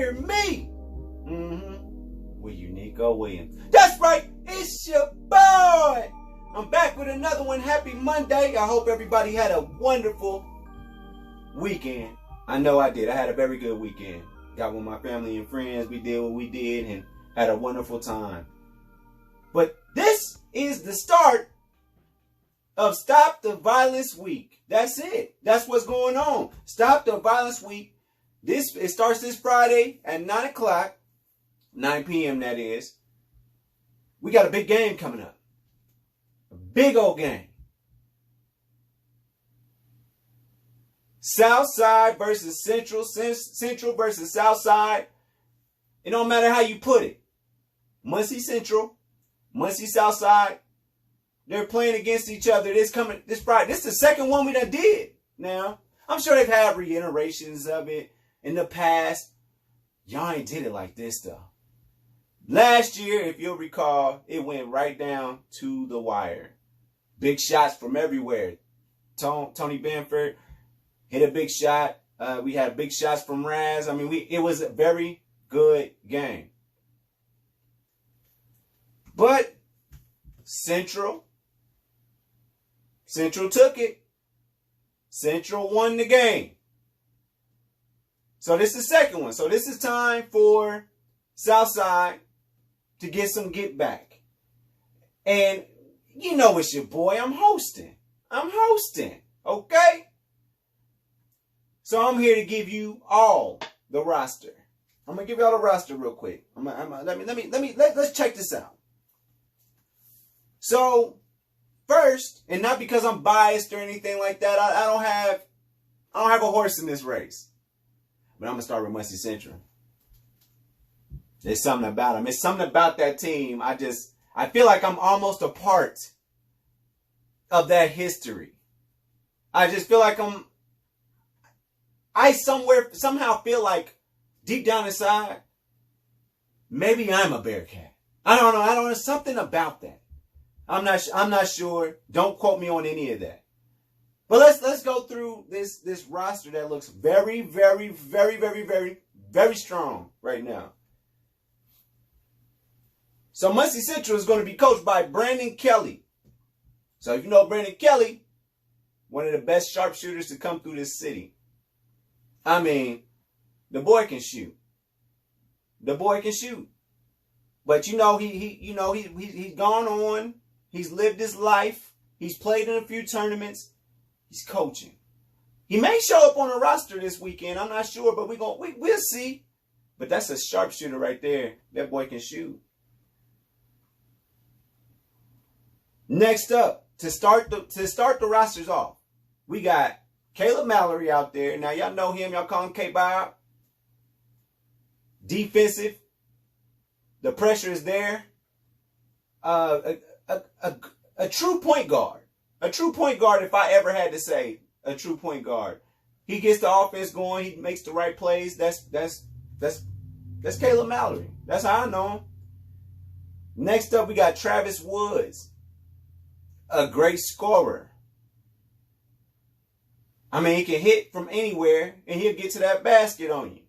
hear me? With Unico Williams. That's right, it's your boy. I'm back with another one. Happy Monday. I hope everybody had a wonderful weekend. I know I did. I had a very good weekend. Got with my family and friends. We did what we did and had a wonderful time. But this is the start of Stop the Violence Week. That's it. That's what's going on. Stop the Violence Week. It starts this Friday at 9 o'clock. 9 p.m. that is. We got a big game coming up. A big old game. Southside versus Central. Central versus Southside. It don't matter how you put it. Muncie Central, Muncie Southside. They're playing against each other this Friday. This is the second one we done did. Now, I'm sure they've had reiterations of it in the past. Y'all ain't did it like this though. Last year, if you'll recall, it went right down to the wire. Big shots from everywhere. Tony Benford hit a big shot. We had big shots from Raz. I mean, it was a very good game. But Central took it. Central won the game. So this is the second one. So this is time for Southside to get some get back. And you know it's your boy. I'm hosting. Okay? So I'm here to give you all the roster. I'm gonna give y'all the roster real quick. Let's check this out. So first, and not because I'm biased or anything like that, I don't have a horse in this race. But I'm gonna start with Muncie Central. There's something about them. It's something about that team. I feel like I'm almost a part of that history. I just feel like I somehow feel like deep down inside, maybe I'm a Bearcat. I don't know. Something about that. I'm not sure. Don't quote me on any of that. But let's go through this roster that looks very, very, very, very, very, very strong right now. So Muncie Central is going to be coached by Brandon Kelly. So if you know Brandon Kelly, one of the best sharpshooters to come through this city. I mean, the boy can shoot. But he's gone on. He's lived his life. He's played in a few tournaments. He's coaching. He may show up on a roster this weekend. I'm not sure, but we'll see. But that's a sharpshooter right there. That boy can shoot. Next up, to start the rosters off, we got Caleb Mallory out there. Now y'all know him. Y'all call him K-Bob. Defensive. The pressure is there. A true point guard. A true point guard, if I ever had to say a true point guard. He gets the offense going. He makes the right plays. That's Caleb Mallory. That's how I know him. Next up, we got Travis Woods. A great scorer. I mean, he can hit from anywhere and he'll get to that basket on you.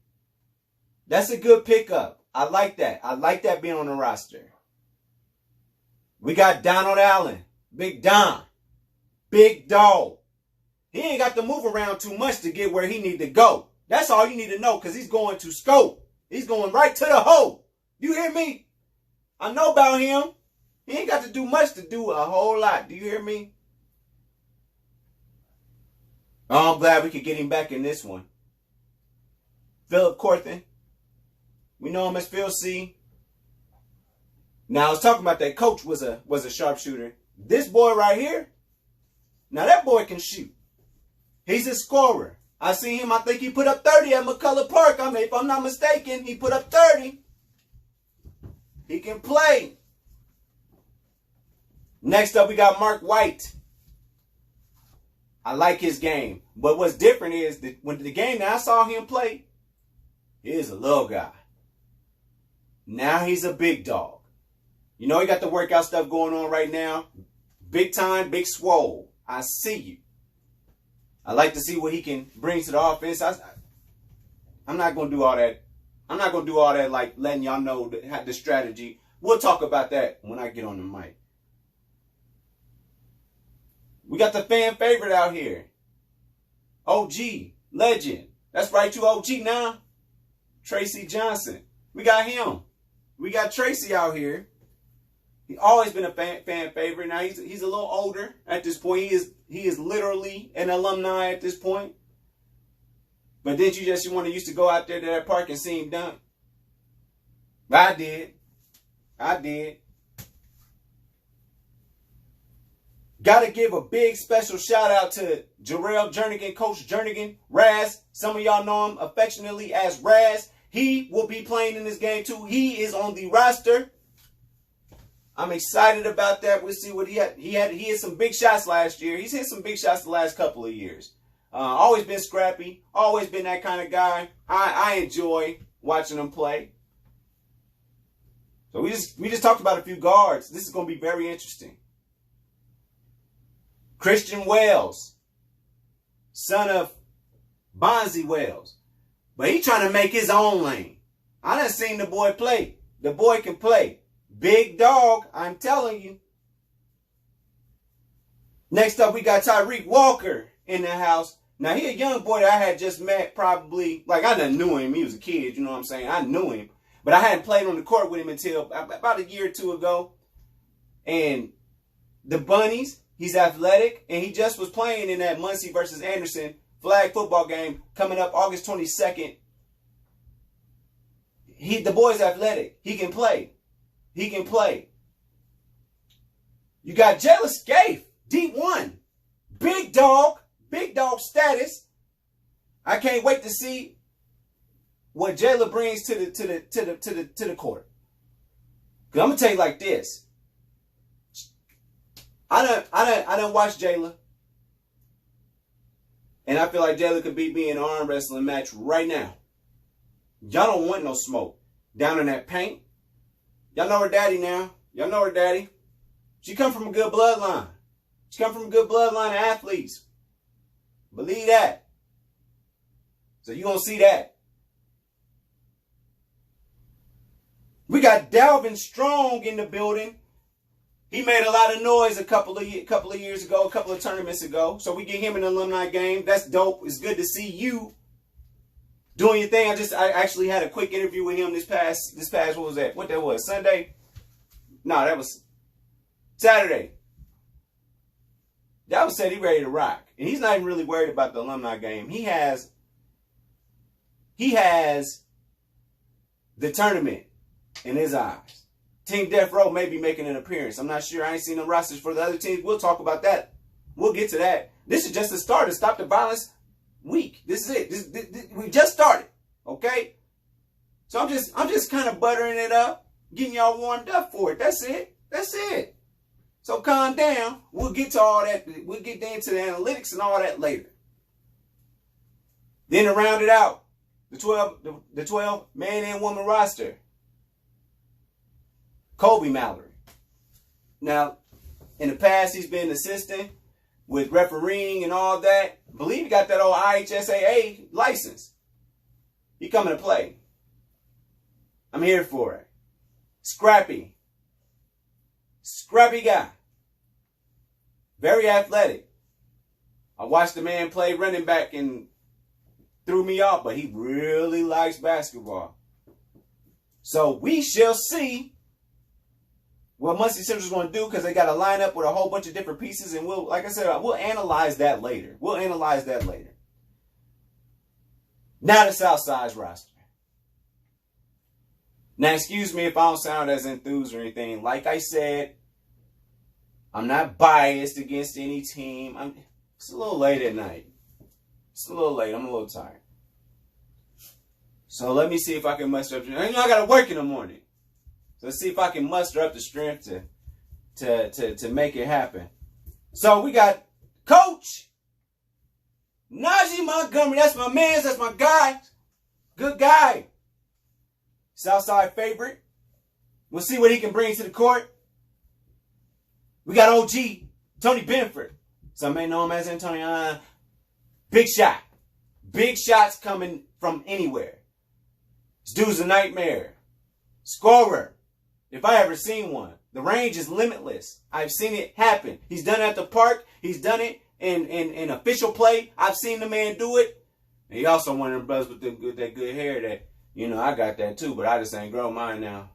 That's a good pickup. I like that. I like that being on the roster. We got Donald Allen. Big Don. Big dog. He ain't got to move around too much to get where he need to go. That's all you need to know because he's going to scope. He's going right to the hole. You hear me? I know about him. He ain't got to do much to do a whole lot. Do you hear me? Oh, I'm glad we could get him back in this one. Philip Corthin. We know him as Phil C. Now, I was talking about that coach was a sharpshooter. This boy right here, now that boy can shoot. He's a scorer. I seen him, I think he put up 30 at McCullough Park. I mean, if I'm not mistaken, he put up 30. He can play. Next up, we got Mark White. I like his game. But what's different is that when the game that I saw him play, he is a little guy. Now he's a big dog. You know, he got the workout stuff going on right now. Big time, big swole. I see you. I like to see what he can bring to the offense. I'm not going to do all that I'm not going to do all that, like letting y'all know the strategy. We'll talk about that when I get on the mic. We got the fan favorite out here. OG, legend. That's right, you OG now. Tracy Johnson. We got him. We got Tracy out here. He's always been a fan favorite. Now he's a little older at this point. He is literally an alumni at this point. But didn't you used to go out there to that park and see him dunk? I did. Got to give a big special shout out to Jarrell Jernigan, Coach Jernigan, Raz. Some of y'all know him affectionately as Raz. He will be playing in this game too. He is on the roster. I'm excited about that. We'll see what he had. He hit some big shots last year. He's hit some big shots the last couple of years. Always been scrappy. Always been that kind of guy. I enjoy watching him play. So we just talked about a few guards. This is going to be very interesting. Christian Wells, son of Bonzi Wells. But he trying to make his own lane. I done seen the boy play. The boy can play. Big dog, I'm telling you. Next up, we got Tyreke Walker in the house. Now, he a young boy that I had just met probably, like I done knew him. He was a kid, you know what I'm saying? I knew him. But I hadn't played on the court with him until about a year or two ago. And the Bunnies, he's athletic. And he just was playing in that Muncie versus Anderson flag football game coming up August 22nd. The boy's athletic. He can play. He can play. You got Jalen Scaife, D1. Big dog status. I can't wait to see what Jayla brings to the court. Cause I'm gonna tell you like this. I done watched Jayla. And I feel like Jayla could beat me in an arm wrestling match right now. Y'all don't want no smoke. Down in that paint. Y'all know her daddy now. Y'all know her daddy. She come from a good bloodline. She come from a good bloodline of athletes. Believe that. So you gonna see that. We got Dalvin Strong in the building. He made a lot of noise a couple of years ago, a couple of tournaments ago. So we get him in the alumni game. That's dope. It's good to see you doing your thing. I actually had a quick interview with him this past what was that? What that was? Sunday? No, that was Saturday. Dalvin said he ready to rock. And he's not even really worried about the alumni game. He has the tournament in his eyes. Team Death Row may be making an appearance. I'm not sure. I ain't seen the rosters for the other teams. We'll talk about that. We'll get to that. This is just the start of Stop the Violence week. This is it. We just started. Okay? So I'm just kind of buttering it up, getting y'all warmed up for it. That's it. That's it. So calm down. We'll get to all that. We'll get into the analytics and all that later. Then to round it out, the 12 man and woman roster. Kobe Mallory. Now, in the past, he's been assistant with refereeing and all that. I believe he got that old IHSAA license. He coming to play. I'm here for it. Scrappy. Scrappy guy. Very athletic. I watched the man play running back and threw me off, but he really likes basketball. So we shall see what Muncie Central's going to do, because they got a lineup with a whole bunch of different pieces, and we'll, like I said, we'll analyze that later. Now the Southside's roster. Now, excuse me if I don't sound as enthused or anything. Like I said, I'm not biased against any team. It's a little late at night. It's a little late. I'm a little tired. So let me see if I can muster up. You know, I got to work in the morning. So let's see if I can muster up the strength to make it happen. So we got Coach Najee Montgomery. That's my man. That's my guy. Good guy. Southside favorite. We'll see what he can bring to the court. We got OG Tony Benford. Some may know him as Antonio. Big shot. Big shots coming from anywhere. This dude's a nightmare. Scorer. If I ever seen one. The range is limitless. I've seen it happen. He's done it at the park. He's done it in official play. I've seen the man do it. And he also one of them brothers with that good hair that, you know, I got that too, but I just ain't grow mine now.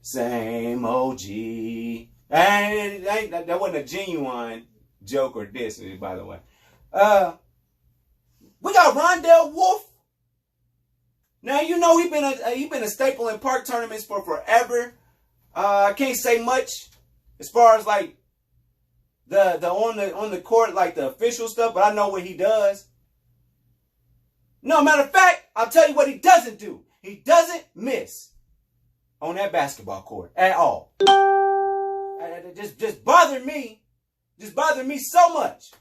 Same OG. And that wasn't a genuine joke or diss, by the way. We got Rondell Wolf. Now, you know, he been a staple in park tournaments for forever. I can't say much as far as like the on the court, like the official stuff, but I know what he does. No, matter of fact, I'll tell you what he doesn't do. He doesn't miss on that basketball court at all. It just bothered me. Just bothered me so much.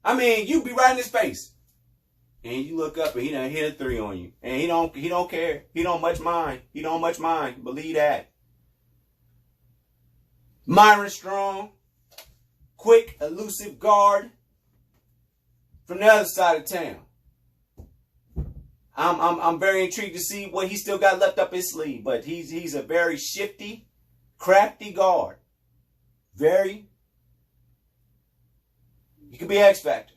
I mean, you be right in his face. And you look up and he done hit a three on you. And he don't care. He don't much mind. He don't much mind. Believe that. Myron Strong. Quick, elusive guard. From the other side of town. I'm very intrigued to see what he still got left up his sleeve. But he's a very shifty, crafty guard. He could be X Factor.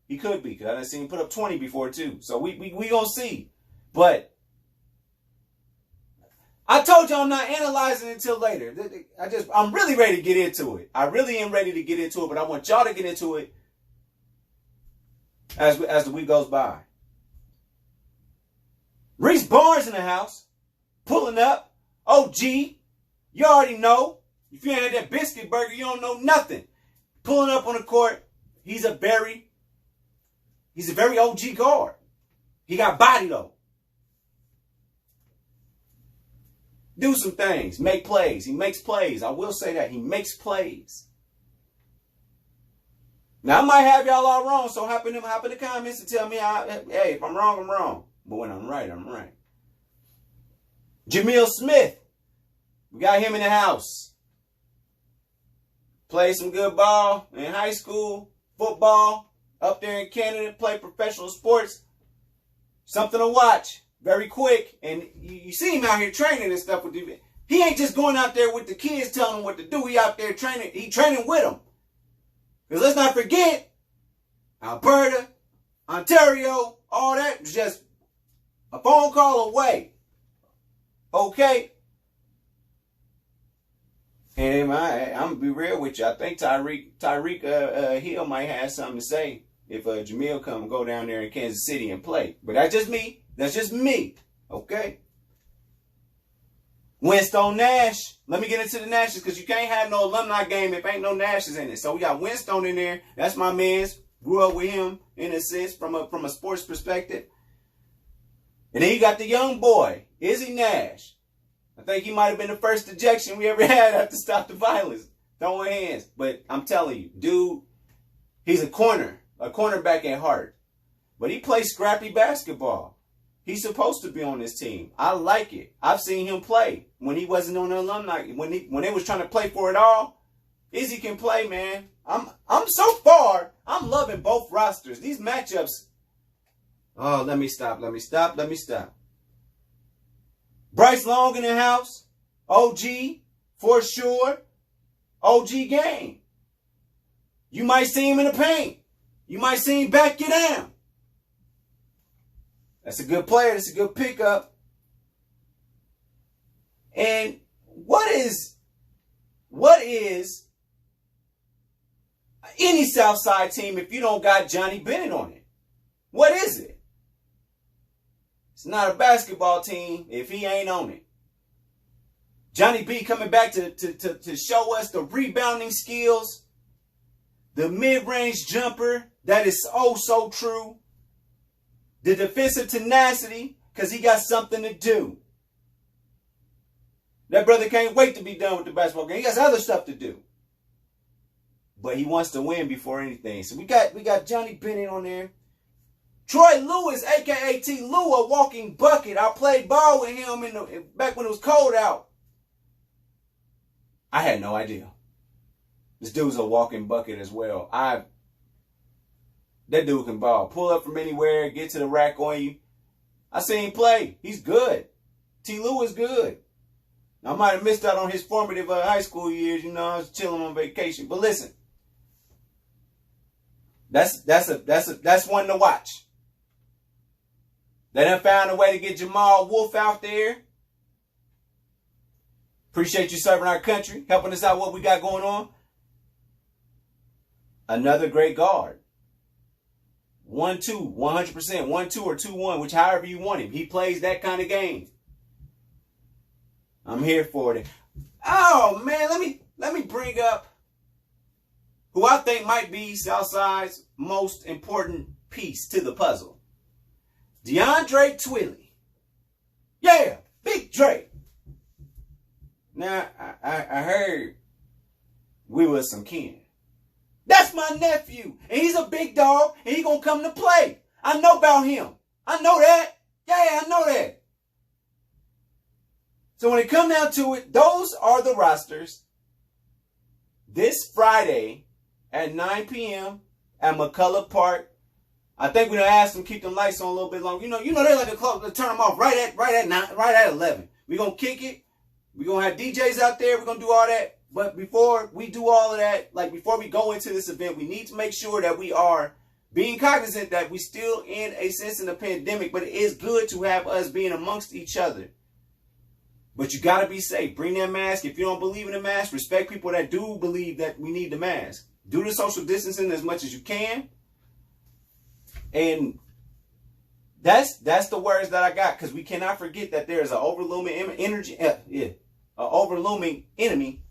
He could be, because I've seen him put up 20 before too. So we gonna see. But I told you I'm not analyzing it until later. I'm really ready to get into it. I really am ready to get into it, but I want y'all to get into it as the week goes by. Reese Barnes in the house, pulling up. OG, you already know. If you ain't had that biscuit burger, you don't know nothing. Pulling up on the court. He's a very OG guard. He got body though. Do some things. Make plays. He makes plays. I will say that. He makes plays. Now I might have y'all all wrong, so hop in the comments and tell me hey, if I'm wrong, I'm wrong. But when I'm right, I'm right. Jamil Smith. We got him in the house. Played some good ball in high school, football. Up there in Canada, play professional sports. Something to watch. Very quick. And you see him out here training and stuff with the. He ain't just going out there with the kids telling him what to do. He out there training. He training with them. Because let's not forget, Alberta, Ontario, all that was just a phone call away. Okay? And I'm going to be real with you. I think Tyreke Hill might have something to say if Jamil come and go down there in Kansas City and play. But that's just me. That's just me. Okay? Winston Nash. Let me get into the Nashes because you can't have no alumni game if ain't no Nashes in it. So we got Winston in there. That's my man's. Grew up with him in a sense from a sports perspective. And then you got the young boy, Izzy Nash. I think he might have been the first ejection we ever had after Stop the Violence. Throwing hands. But I'm telling you, dude, he's a cornerback at heart. But he plays scrappy basketball. He's supposed to be on this team. I like it. I've seen him play when he wasn't on the alumni. When they was trying to play for it all, Izzy can play, man. I'm so far, I'm loving both rosters. These matchups. Oh, let me stop. Bryce Long in the house. OG, for sure. OG game. You might see him in the paint. You might see him back you down. That's a good player. That's a good pickup. And what is any Southside team if you don't got Johnny Bennett on it? What is it? It's not a basketball team if he ain't on it. Johnny B coming back to show us the rebounding skills, the mid-range jumper that is so true, the defensive tenacity because he got something to do. That brother can't wait to be done with the basketball game. He got other stuff to do. But he wants to win before anything. So we got Johnny Bennett on there. Troy Lewis, a.k.a. T. Lou, a walking bucket. I played ball with him back when it was cold out. I had no idea. This dude's a walking bucket as well. That dude can ball. Pull up from anywhere, get to the rack on you. I seen him play. He's good. T. Lou is good. I might have missed out on his formative high school years. You know, I was chilling on vacation. But listen, that's one to watch. They done found a way to get Jamal Wolf out there. Appreciate you serving our country, helping us out what we got going on. Another great guard. 1-2, 100%, 1-2 or 2-1, which however you want him. He plays that kind of game. I'm here for it. Oh man, let me bring up who I think might be Southside's most important piece to the puzzle. DeAndre Twilly. Yeah, Big Dre. Now, I heard we was some kin. That's my nephew. And he's a big dog. And he gonna come to play. I know about him. I know that. Yeah, I know that. So when it come down to it, those are the rosters. This Friday at 9 p.m. at McCullough Park. I think we're gonna ask them to keep them lights on a little bit longer. You know they like to turn them off right at 11. We're gonna kick it. We're going to have DJs out there. We're going to do all that. But before we do all of that, like before we go into this event, we need to make sure that we are being cognizant that we still in a sense in a pandemic. But it is good to have us being amongst each other. But you got to be safe. Bring that mask. If you don't believe in the mask, respect people that do believe that we need the mask. Do the social distancing as much as you can. And that's the words that I got, because we cannot forget that there is an overlooming enemy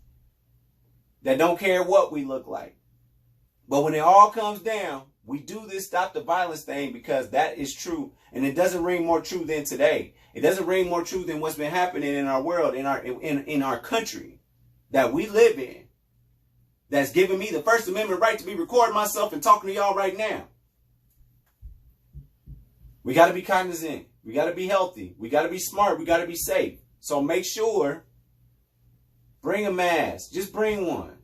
that don't care what we look like. But when it all comes down, we do this stop the violence thing because that is true, and it doesn't ring more true than today. It doesn't ring more true than what's been happening in our world, in our country that we live in. That's giving me the First Amendment right to be recording myself and talking to y'all right now. We got to be cognizant. We got to be healthy. We got to be smart. We got to be safe. So make sure, bring a mask. Just bring one.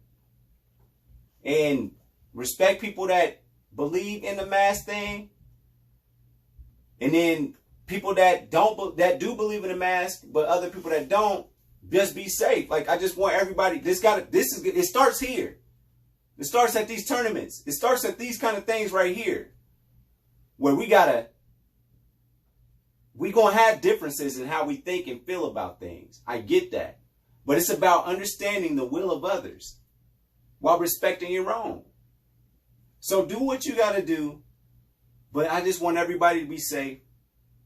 And respect people that believe in the mask thing. And then people that do believe in the mask, but other people that don't, just be safe. Like, I just want everybody, it starts here. It starts at these tournaments. It starts at these kind of things right here. Where we're going to have differences in how we think and feel about things. I get that. But it's about understanding the will of others while respecting your own. So do what you got to do. But I just want everybody to be safe.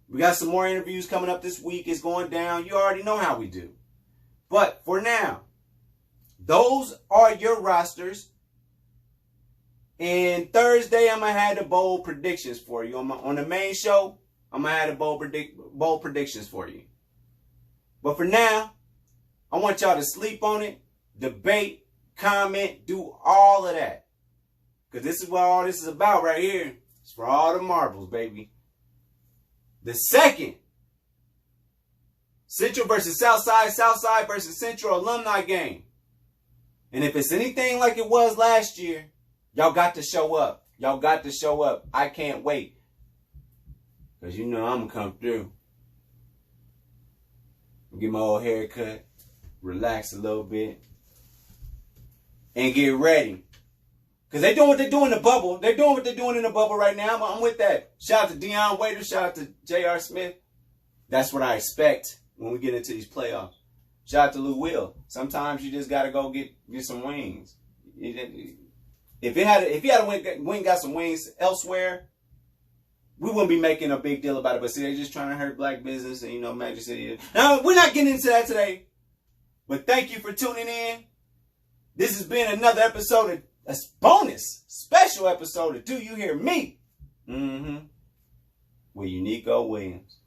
We got some more interviews coming up this week. It's going down. You already know how we do. But for now, those are your rosters. And Thursday, I'm going to have the bold predictions for you. On the main show, I'm going to have the bold predictions for you. But for now, I want y'all to sleep on it, debate, comment, do all of that. Because this is what all this is about right here. It's for all the marbles, baby. The second Central versus Southside, Southside versus Central alumni game. And if it's anything like it was last year, y'all got to show up. Y'all got to show up. I can't wait. Because you know I'm going to come through. Get my old haircut. Relax a little bit. And get ready. Because they're doing what they're doing in the bubble. They're doing what they're doing in the bubble right now. I'm with that. Shout out to Deion Waiters. Shout out to J.R. Smith. That's what I expect when we get into these playoffs. Shout out to Lou Will. Sometimes you just got to go get some wings. If he had got some wings elsewhere, we wouldn't be making a big deal about it. But see, they're just trying to hurt black business and, Magic City. Now, we're not getting into that today. But thank you for tuning in. This has been another episode of a bonus special episode of Do You Hear Me? With Unico Williams.